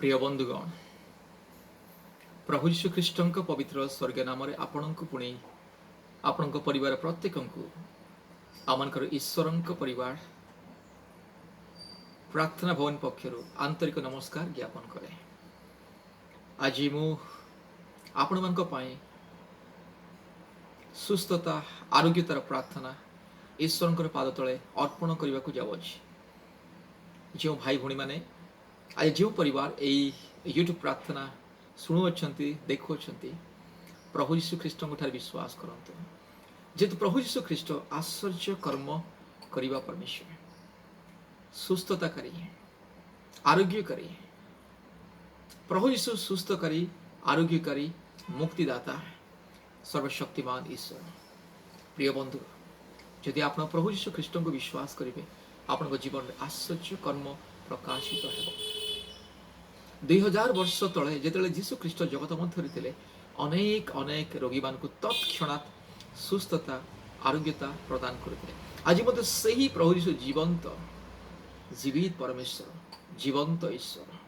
प्रिय बंधुगण प्रभु यीशु ख्रीष्टଙ୍କ पवित्र स्वर्ग नाम आपणक पुणी आपण परिवार प्रत्येक आमकर ईश्वरଙ୍କ परिवार प्रार्थना भवन पक्षर आंतरिक नमस्कार ज्ञापन करे। आज मु आपण मान सुस्थता आरोग्यतार प्रार्थना ईश्वर पाद तले अर्पण करने को जाऊँगी। जो भाई भौणी मैंने आज जो परिवार यूट्यूब प्रार्थना शुणुअछंती देखुअछंती प्रभु यीशु ख्रीष्ट विश्वास करंतु जेतु प्रभु यीशु ख्रीष्ट आश्चर्य कर्म करिवा परमेश्वर सुस्थताकारी आरोग्यकारी प्रभु यीशु सुस्थकारी आरोग्यकारी मुक्तिदाता सर्वशक्तिमान ईश्वर। प्रिय बंधु यदि आप प्रभु यीशु ख्रीष्ट को विश्वास करेंगे आपण जीवन में आश्चर्य कर्म प्रकाशित हो। 2000 वर्ष तले जिते जीशु ख्रीष्ट जगत मध्य थे अनेक अनेक रोगी मान तत्क्षणात् सुस्थता आरोग्यता प्रदान करते। आज मत से ही प्रभु यीशु जीवंत जीवित परमेश्वर जीवंत ईश्वर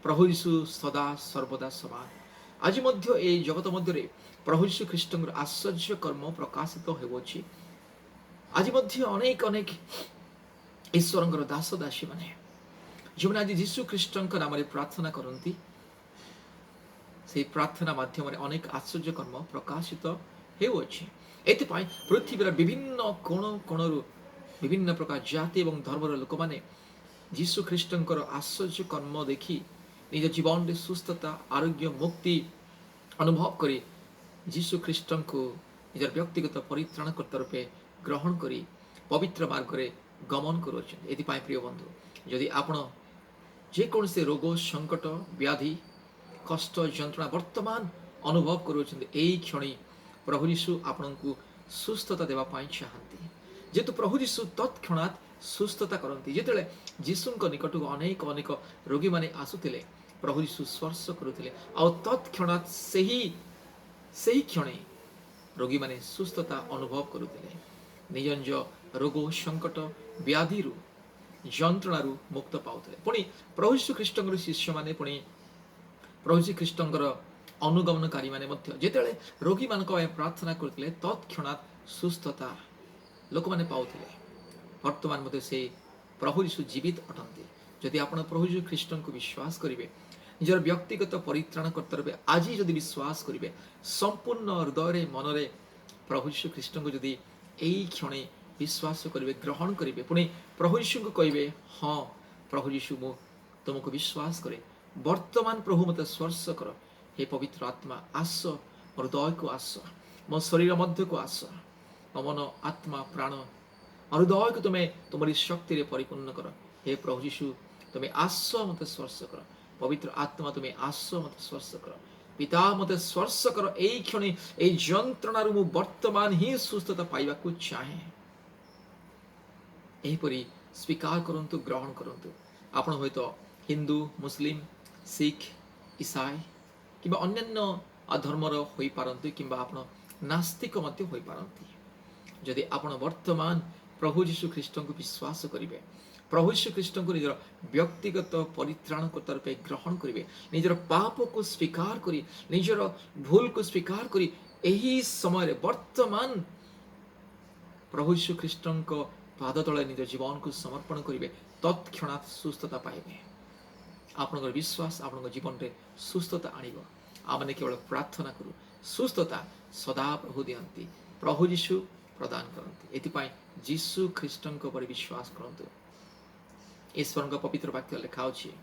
प्रभु यीशु सदा सर्वदा समान। आज मध्य ए जगत मध्य प्रभु यीशु ख्रीष्ट आश्चर्य कर्म प्रकाशित होउछि। आज मध्य अनेक अनेक ईश्वर दास दासी माने जो आज जीशु ख्रीष्ट नाम प्रार्थना करती से प्रार्थना माध्यम अनेक आश्चर्य कर्म प्रकाशित होउछि। एथिपाई पृथ्वीर विभिन्न कोण कोणरू विभिन्न प्रकार जाति एवं धर्मर लोक माने जीशु ख्रीष्ट आश्चर्य कर्म देखि निज जीवन में सुस्थता आरोग्य मुक्ति अनुभव करी जीशु ख्रीष्ट को निज व्यक्तिगत परित्राणकर्ता रूपे ग्रहण करी पवित्र मार्ग में गमन करुछन। एथिपाई प्रिय बंधु यदि आपण जेकोसी रोग संकट व्याधि कष्ट जंत्रणा वर्तमान अनुभव करुछन एई क्षणी प्रभु यीशु आपनकु सुस्थता देवा पाई चाहंती। जेतु प्रभु यीशु तत्क्षणात् सुस्थता करंती। जेतेले यीशुଙ୍କ निकट अनेक अनेक रोगी माने आसुतिले प्रभु यीशु स्पर्श करुतिले आ तत्क्षणात् सेही क्षणे रोगी माने सुस्थता अनुभव करुतिले निज निज रोग संकट व्याधि जंत्रणारू मुक्त पाउथिले। पुणी प्रभु यीशु ख्रीष्टଙ୍କର शिष्य माने पुणी प्रभु यीशु ख्रीष्टଙ୍କର अनुगमनकारी माने मध्य जेतेले रोगी मानक प्रार्थना करथिले तत्क्षणात् सुस्थता लोक माने पाउथिले। वर्तमान मते से प्रभु यीशु जीवित अटंती। यदि आपण प्रभु यीशु ख्रीष्टଙ୍କୁ विश्वास करिवे निजर व्यक्तिगत परित्राणकर्ता रूपे आज जदि विश्वास करिवे संपूर्ण हृदय मन रे प्रभु यीशु ख्रीष्टଙ୍କୁ जदि एई क्षणे विश्वास करेंगे ग्रहण करेंगे पुणी प्रभु यीशु को कहे हाँ प्रभु यीशु मु तुमको विश्वास करे वर्तमान प्रभु मत स्पर्श कर हे पवित्र आत्मा आस मोर हृदय को आस मो शरीर मध्य को आस मो मन आत्मा प्राण हृदय को तुम्हें तुम्हारी शक्ति रे परिपूर्ण कर। हे प्रभु यीशु तुम्हें आस मत स्पर्श कर पवित्र आत्मा तुम्हें आस मत स्पर्श कर पिता मत स्पर्श कर एई क्षणे एई जंत्रणारू मु वर्तमान ही सुस्थता पाइबा को चाहे एहीपरि स्वीकार करंतु ग्रहण करंतु। आपण हयत हिंदू मुस्लिम सिख ईसाई किंबा अन्यान्य धर्मर होई पारंतु किंबा आपण नास्तिक मध्य होई पारंती। यदि आपण वर्तमान प्रभु यीशु ख्रीष्ट को विश्वास करिवे प्रभु यीशु ख्रीष्ट को निजर व्यक्तिगत परित्राणकर्ता रूपे ग्रहण करिवे निजर पाप को स्वीकार करी निजर भूल को स्वीकार करी एही समय वर्तमान प्रभु यीशु ख्रीष्ट पाद तले निज जीवन को समर्पण करेंगे तत्क्षणात् सुस्थता पाइबे। आपण विश्वास आपण जीवन में सुस्थता आणिब। आमने केवल प्रार्थना करूँ सुस्थता सदा प्रभु दियंती प्रभु यीशु प्रदान करती। एथिपाई जीशु ख्रीष्ट पर विश्वास करंतु। ईश्वर पवित्र वाक्य लिखा अछि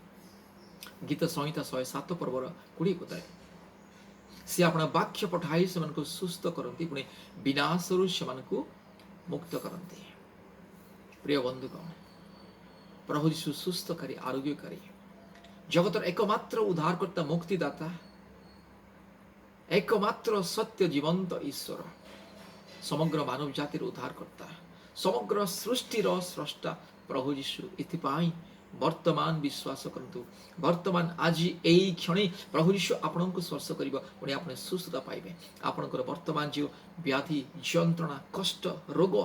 गीत संहिता 107 पर्वर 20 पदाय से आपण वाक्य पठाई से सुस्थ करती पुणी विनाशरू से मुक्त करती। प्रिय बंधुगण प्रभु यीशु सुस्थकारी आरोग्यकारी जगतर एकमात्र उद्धारकर्ता मुक्तिदाता एकमात्र सत्य जीवंत ईश्वर समग्र मानव जातिर उद्धारकर्ता समग्र सृष्टिर स्रष्टा प्रभु यीशु। इथिपाई वर्तमान विश्वास करंतु वर्तमान आज एई क्षणे प्रभु यीशु आपनको स्पर्श करिबो पुणी आपने सुस्थता पाइबे। आपनकर वर्तमान जो व्याधि जंत्रणा कष्ट रोग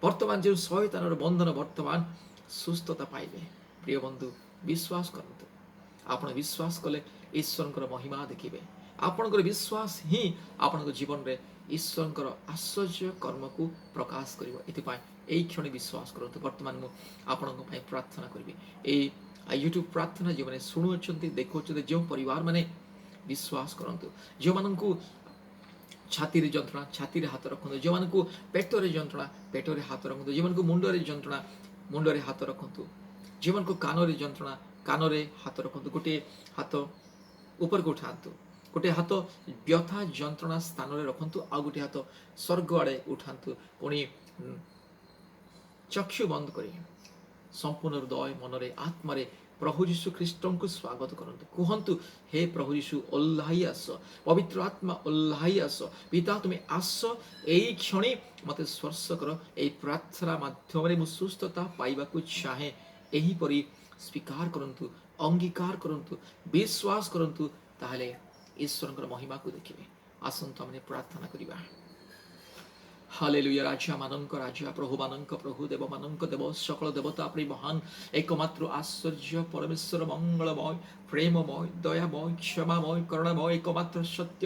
वर्तमान जो शयतानर बंधन वर्तमान सुस्थता पाइबे। प्रिय बंधु विश्वास करंतु ଆପଣ ବିଶ୍ୱାସ କଲେ ଈଶ୍ୱରଙ୍କର ମହିମା ଦେଖିବେ। ଆପଣଙ୍କର ବିଶ୍ୱାସ ହିଁ ଆପଣଙ୍କ ଜୀବନରେ ଈଶ୍ୱରଙ୍କର ଆଶ୍ଚର୍ଯ୍ୟ କର୍ମକୁ ପ୍ରକାଶ କରିବ। ଏଥିପାଇଁ এই କ୍ଷଣି ବିଶ୍ୱାସ କରନ୍ତୁ। ବର୍ତ୍ତମାନ ମୁଁ ଆପଣଙ୍କ ପାଇଁ ପ୍ରାର୍ଥନା କରିବି। এই ୟୁଟ୍ୟୁବ୍ ପ୍ରାର୍ଥନା ଯେଉଁମାନେ ଶୁଣୁଅଛନ୍ତି, ଦେଖୁଅଛନ୍ତି, ଯେଉଁ ପରିବାରମାନେ ବିଶ୍ୱାସ କରନ୍ତୁ, ଯେଉଁମାନଙ୍କୁ ଛାତିରେ ଯନ୍ତ୍ରଣା ଛାତିରେ ହାତ ରଖନ୍ତୁ, ଯେଉଁମାନଙ୍କୁ ପେଟରେ ଯନ୍ତ୍ରଣା ପେଟରେ ହାତ ରଖନ୍ତୁ, ଯେଉଁମାନଙ୍କୁ ମୁଣ୍ଡରେ ଯନ୍ତ୍ରଣା ମୁଣ୍ଡରେ ହାତ ରଖନ୍ତୁ, ଯେଉଁମାନଙ୍କୁ କାନରେ ଯନ୍ତ୍ରଣା କାନରେ ହାତ ରଖନ୍ତୁ। ଗୋଟିଏ ହାତ ଉପରକୁ ଉଠାନ୍ତୁ, ଗୋଟିଏ ହାତ ବ୍ୟଥା ଯନ୍ତ୍ରଣା ସ୍ଥାନରେ ରଖନ୍ତୁ, ଆଉ ଗୋଟିଏ ହାତ ସ୍ୱର୍ଗ ଆଡ଼େ ଉଠାନ୍ତୁ। ପୁଣି ଚକ୍ଷୁ ବନ୍ଦ କରି ସମ୍ପୂର୍ଣ୍ଣ ହୃଦୟ ମନରେ ଆତ୍ମାରେ ପ୍ରଭୁ ଯୀଶୁ ଖ୍ରୀଷ୍ଟଙ୍କୁ ସ୍ୱାଗତ କରନ୍ତୁ। କୁହନ୍ତୁ, ହେ ପ୍ରଭୁ ଯୀଶୁ ଓହ୍ଲାଇ ଆସ, ପବିତ୍ର ଆତ୍ମା ଓହ୍ଲାଇ ଆସ। ପିତା ତୁମେ ଆସ, ଏଇ କ୍ଷଣି ମୋତେ ସ୍ପର୍ଶ କର। ଏହି ପ୍ରାର୍ଥନା ମାଧ୍ୟମରେ ମୁଁ ସୁସ୍ଥତା ପାଇବାକୁ ଚାହେଁ। ଏହିପରି ସ୍ୱୀକାର କରନ୍ତୁ, ଅଙ୍ଗୀକାର କରନ୍ତୁ, ବିଶ୍ୱାସ କରନ୍ତୁ, ତାହେଲେ ଈଶ୍ୱରଙ୍କର ମହିମାକୁ ଦେଖିବେ। ଆସନ୍ତୁ ଆମେ ପ୍ରାର୍ଥନା କରିବା। ହାଲେଲୁୟା। ରାଜା ମାନଙ୍କ ରାଜା, ପ୍ରଭୁ ମାନଙ୍କ ପ୍ରଭୁ, ଦେବ ମାନଙ୍କ ଦେବ, সকল দেবতা আপনি মহান, একমাত্র আশ্চর্য পরমেশ্বর, মঙ্গলময়, প্রেমময়, দয়াময়, ক্ষমাময়, করুণাময়, একমাত্র সত্য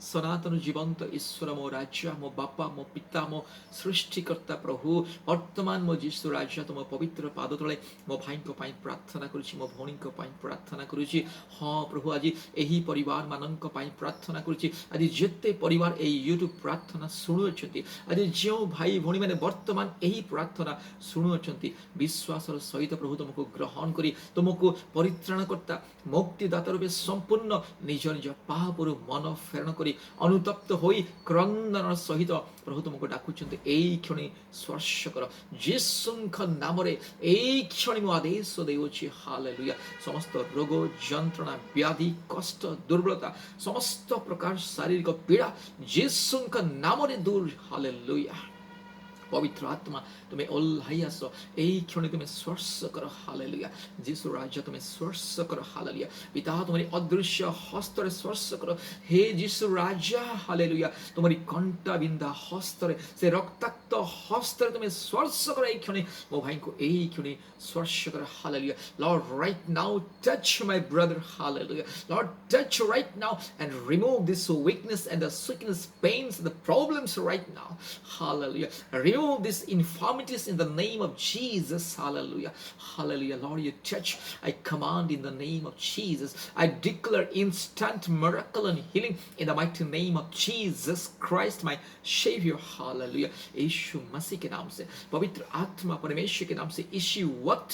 সনাতন জীবন্ত ঈশ্বর ମୋ ରାଜା, ମୋ ବାପା, ମୋ ପିତା, ମୋ ସୃଷ୍ଟିକର୍ତ୍ତା ପ୍ରଭୁ, ବର୍ତ୍ତମାନ ମୋ ଯୀଶୁ ରାଜା ତୁମ ପବିତ୍ର ପାଦ ତଳେ ମୋ ଭାଇଙ୍କ ପାଇଁ ପ୍ରାର୍ଥନା କରୁଛି, ମୋ ଭଉଣୀଙ୍କ ପାଇଁ ପ୍ରାର୍ଥନା କରୁଛି। ହଁ ପ୍ରଭୁ, ଆଜି ଏହି ପରିବାର ମାନଙ୍କ ପାଇଁ ପ୍ରାର୍ଥନା କରୁଛି। ଆଜି ଯେତେ ପରିବାର ଏହି ୟୁଟ୍ୟୁବ୍ ପ୍ରାର୍ଥନା ଶୁଣୁଅଛନ୍ତି, ଆଜି ଯେଉଁ ଭାଇ ଭଉଣୀମାନେ ବର୍ତ୍ତମାନ ଏହି ପ୍ରାର୍ଥନା ଶୁଣୁଅଛନ୍ତି, ବିଶ୍ୱାସର ସହିତ ପ୍ରଭୁ ତୁମକୁ ଗ୍ରହଣ କରି, ତୁମକୁ ପରିତ୍ରାଣକର୍ତ୍ତା ମୁକ୍ତିଦାତା ରୂପେ ସମ୍ପୂର୍ଣ୍ଣ ନିଜ ନିଜ ପାପରୁ ମନ ଫେରଣ କରି ଅନୁତପ୍ତ ହୋଇ କ୍ରନ୍ଦନର ସହିତ ପ୍ରଭୁ ତୁମକୁ ଡାକୁଛନ୍ତି। ଏଇ କ୍ଷଣି ସ୍ପର୍ଶ କର ଯୀଶୁଙ୍କ ନାମରେ। ଏଇ କ୍ଷଣି ମୁଁ ଆଦେଶ ଦେଉଅଛି। ହାଲେଲୁୟା। ସମସ୍ତ ରୋଗ ଯନ୍ତ୍ରଣା ବ୍ୟାଧି କଷ୍ଟ ଦୁର୍ବଳତା ସମସ୍ତ ପ୍ରକାର ଶାରୀରିକ ପୀଡ଼ା ଯୀଶୁଙ୍କ ନାମରେ ଦୂର। ହାଲେଲୁୟା। পবিত্র আত্মা তুমি ওহ্লাই আসো, এই ক্ষণে তুমি স্পর্শ করো। হালেলুয়া। যিশু রাজা তুমি স্পর্শ করো। হালেলুয়া। পিতা তোমার অদৃশ্য হস্তরে স্পর্শ করো। হে যিশু রাজা, হালেলুয়া, তোমার কণ্টা বিন্ধা হস্তরে, সে রক্তাক্ত হস্তরে তুমি স্পর্শ করো। এই ক্ষণে মো ভাইଙ୍କୁ এই ক্ষণে স্পর্শ করো। Hallelujah. Lord, right now touch my brother. Hallelujah. Lord, touch right now and remove this weakness and the sickness, pains, the problems right now. Hallelujah. Remove these infirmities in the name of Jesus. Hallelujah. Hallelujah. Lord, you touch. I command in the name of Jesus. I declare instant miracle and healing in the mighty name of Jesus Christ, my Savior. Hallelujah. यीशु मसीह के नाम से, पवित्र आत्मा परमेश्वर के नाम से, यीशु वक्त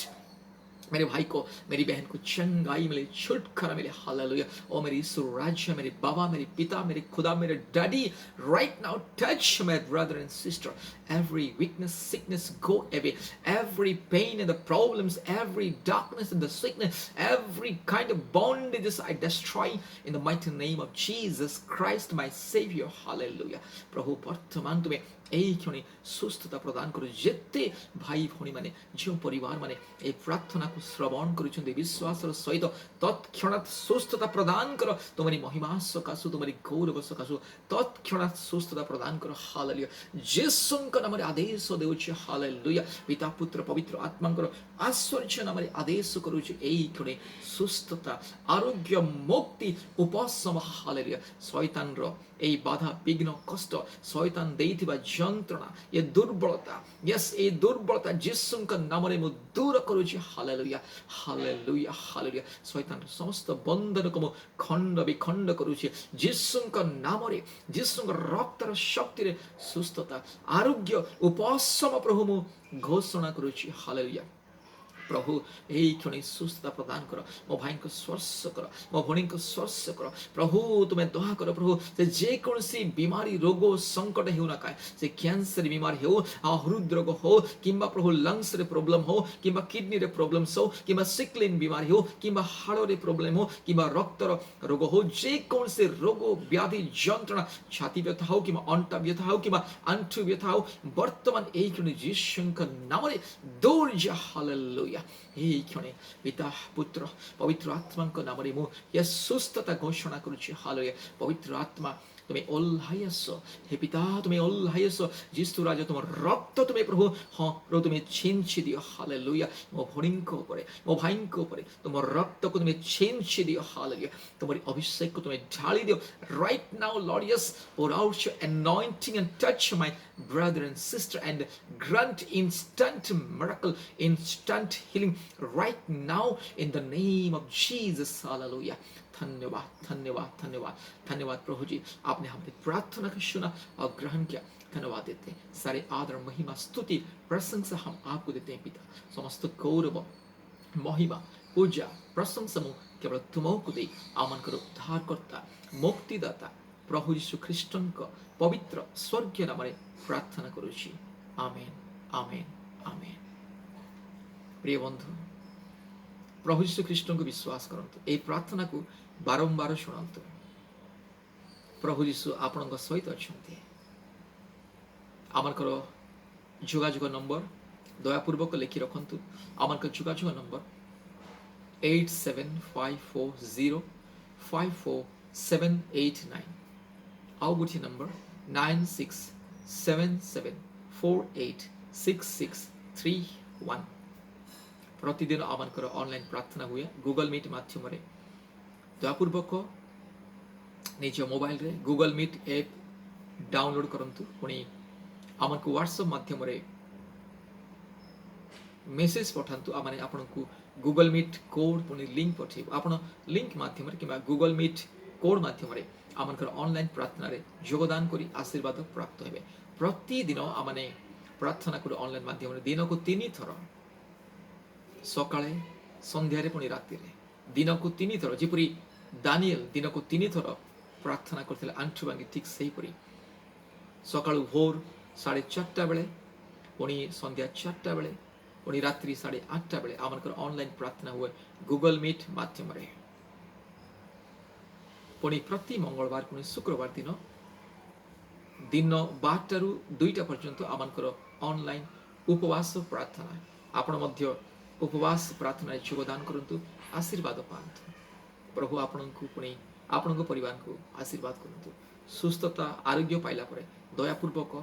मेरे भाई को, मेरी बहन को चंगाई मिले, छुटकारा मिले। हालेलुया। ओ मेरे यीशु राजा, मेरे बाबा, मेरे पिता, मेरे खुदा, मेरे daddy, right now touch my brother and sister. Every weakness, sickness go away. Every pain and the problems, every darkness and the sickness, every kind of bondages I destroy in the mighty name of Jesus Christ, my Savior. Hallelujah. प्रभु वर्तमान तुम्हें এই ক্ষণে সুস্থতা প্রদান করো। যেতে ভাই ভଉଣୀ ମାନେ, ଯେଉଁ ପରିବାର ମାନେ এই ପ୍ରାର୍ଥନାକୁ ଶ୍ରବଣ କରୁଛନ୍ତି ବିଶ୍ୱାସର ସହିତ, ତତ୍କ୍ଷଣାତ୍ ସୁସ୍ଥତା ପ୍ରଦାନ କର। ତୁମରି ମହିମା ସକାଶୁ, ତୁମରି ଗୌରବ ସକାଶୁ ତତ୍କ୍ଷଣାତ୍ ସୁସ୍ଥତା ପ୍ରଦାନ କର। ହାଲେଲୁୟା। ଯୀଶୁଙ୍କ ନାମରେ ଆଦେଶ ଦେଉଛି। ହାଲେଲୁୟା। ପିତା ପୁତ୍ର ପବିତ୍ର ଆତ୍ମାଙ୍କର ଆଶ୍ଚର୍ଯ୍ୟ ନାମରେ ଆଦେଶ କରୁଛି। এই ক্ষণে ସୁସ୍ଥତା, ଆରୋଗ୍ୟ, ମୁକ୍ତି, ଉପଶମ। ହାଲେଲୁୟା। ଶୈତାନର এই বাধা বিঘ্ন কষ্ট, শয়তান ଦେଇଥିବା যন্ত্রণা, ଏ ଦୁର୍ବଳତା, ୟେସ୍, এই ଦୁର୍ବଳତା ଯୀଶୁଙ୍କ ନାମରେ ମୁଁ ଦୂର କରୁଛି। ହାଲେଲୁୟା। ହାଲେଲୁୟା। ହାଲେଲୁୟା। ଶୈତାନର ସମସ୍ତ ବନ୍ଧନକୁ ମୁଁ ଖଣ୍ଡ ବିଖଣ୍ଡ କରୁଛି ଯୀଶୁଙ୍କ ନାମରେ। ଯୀଶୁଙ୍କ ରକ୍ତର ଶକ୍ତିରେ ସୁସ୍ଥତା, ଆରୋଗ୍ୟ, ଉପଶମ ପ୍ରଭୁ ମୁଁ ଘୋଷଣା କରୁଛି। ହାଲେଲୁୟା। ପ୍ରଭୁ ଏହି କ୍ଷଣି ସୁସ୍ଥତା ପ୍ରଦାନ କର। ମୋ ଭାଇଙ୍କୁ ସ୍ପର୍ଶ କର, ମୋ ଭଉଣୀଙ୍କୁ ସ୍ପର୍ଶ କର। ପ୍ରଭୁ ତୁମେ ଦୟା କର। ପ୍ରଭୁ ସେ ଯେକୌଣସି ବିମାରୀ, ରୋଗ, ସଙ୍କଟ ହେଉ ନା କାହିଁ, ସେ କ୍ୟାନ୍ସର ବିମାରୀ ହେଉ, ହୃଦରୋଗ ହେଉ, କିମ୍ବା ପ୍ରଭୁ ଲଙ୍ଗସରେ ପ୍ରୋବ୍ଲେମ୍ ହେଉ, କିମ୍ବା କିଡନୀରେ ପ୍ରୋବ୍ଲେମ୍ସ ହେଉ, କିମ୍ବା ସିକ୍ଲିନ୍ ବିମାରୀ ହେଉ, କିମ୍ବା ହାଡ଼ରେ ପ୍ରୋବ୍ଲେମ୍ ହେଉ, କିମ୍ବା ରକ୍ତର ରୋଗ ହେଉ, ଯେକୌଣସି ରୋଗ ବ୍ୟାଧି ଯନ୍ତ୍ରଣା, ଛାତି ବ୍ୟଥା ହେଉ, କିମ୍ବା ଅଣ୍ଟା ବ୍ୟଥା ହେଉ, କିମ୍ବା ଆଣ୍ଠୁ ବ୍ୟଥା ହେଉ, ବର୍ତ୍ତମାନ ଏହି କ୍ଷଣି ଯୀଶୁଙ୍କ ନାମରେ ଦୂର ଯା। ହାଲେଲୁୟା। এই ক্ষণে পিতা পুত্র পবিত্র আত্মাଙ୍କ ନାମରେ ମୁଁ ଏ ସୁସ୍ଥତା ଘୋଷଣା କରୁଛି। ହାଲେଲୁୟା। ପବିତ୍ର ଆତ୍ମା তুমি ଓହ୍ଲାଇ ଆସ। ହେ ପିତା ତୁମେ ଓହ୍ଲାଇ ଆସ। ଯୀଶୁ ରାଜା ତୁମ ରକ୍ତ ତୁମେ ପ୍ରଭୁ, ହଁ ପ୍ରଭୁ ତୁମେ ଛିଞ୍ଚି ଦିଅ। ହାଲେଲୁୟା। ମୋ ଭଉଣୀଙ୍କ ଉପରେ, ମୋ ଭାଇଙ୍କ ଉପରେ ତୁମ ରକ୍ତକୁ ତୁମେ ଛିଞ୍ଚି ଦିଅ। ହାଲେଲୁୟା। ତୁମରି ଅଭିଷେକକୁ ତୁମେ ଢାଳି ଦିଅ। Right now, Lord, yes, pour out your anointing and touch my brother and sister and grant instant miracle, instant healing right now in the name of Jesus. Hallelujah. धन्यवाद धन्यवाद धन्यवाद धन्यवाद प्रभु जी, आपने हमारी प्रार्थना को सुना और ग्रहण किया। धन्यवाद देते हैं। सारे आदर महिमा स्तुति प्रशंसा हम आपको देते हैं पिता। समस्त गौरव महिमा पूजा प्रशंसा मु केवल तुमको दे आमनकर उद्धारकर्ता मुक्तिदाता प्रभु यीशु ख्रीष्टଙ୍କ पवित्र स्वर्गीय नामରେ प्रार्थना करुछि। आमेन आमेन आमेन। प्रिय बंधु, प्रभु यीशु ख्रीष्टଙ୍କୁ विश्वास करंतु। ए प्रार्थना को बारंबार शुणंतु। प्रभु यीशु आपणଙ୍କ सहित अछंती। आमनकर जोगाजोग नंबर दयापूर्वक लिखि रखंतु। आमनकर जोगाजोग नंबर 8750547789। आउ गोटे नंबर 9677486631। प्रतिदिन आमनकर ऑनलाइन प्रार्थना हुए गूगल मीट माध्यम रे। दयापूर्वक निज मोबाइल रे गूगल मीट ऐप डाउनलोड करंतु। पुणी आमनको व्हाट्सएप माध्यम रे मेसेज पठांतु। आमने आपनकु गूगल मीट कोड पुणी लिंक पठेबु। आपण लिंक माध्यम रे किबा गूगल मीट कोड माध्यम रे आमनकर ऑनलाइन प्रार्थना रे योगदान करी आशीर्वाद प्राप्त हेबे। प्रतिदिन आमने प्रार्थना करू ऑनलाइन माध्यम रे दिन को 3 थर, सकाळे संध्यारे पुणी राति रे दिन को 3 थर। जेपरि दानिएल दिन को 3 थर प्रार्थना करथिले आंठु भांगी, ठीक सेही परि सकाळु भोर 4:30 बेले, पुणी संध्या 4 बेले, पुणी रात्रि 8:30 बेले आमनकर ऑनलाइन प्रार्थना हुए गूगल मीट माध्यम रे। पुणी प्रति मंगलवार पुणी शुक्रवार दिन दिन 12 रु 2टा पर्यंत आमनकर ऑनलाइन उपवास प्रार्थना। आपण मध्य उपवास प्रार्थना योगदान करंतु, आशीर्वाद पांतु। प्रभु आपणଙ୍କୁ पुणी आपणଙ୍କ परिवार को आशीर्वाद करंतु। सुस्थता आरोग्य पाइला परे दयापूर्वक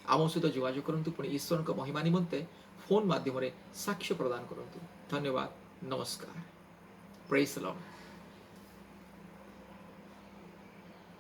आम सहित जोगाजोग करंतु। पुणी ईश्वर महिमा निमंते फोन माध्यम रे साक्ष्य प्रदान करंतु। धन्यवाद। नमस्कार। Praise the Lord.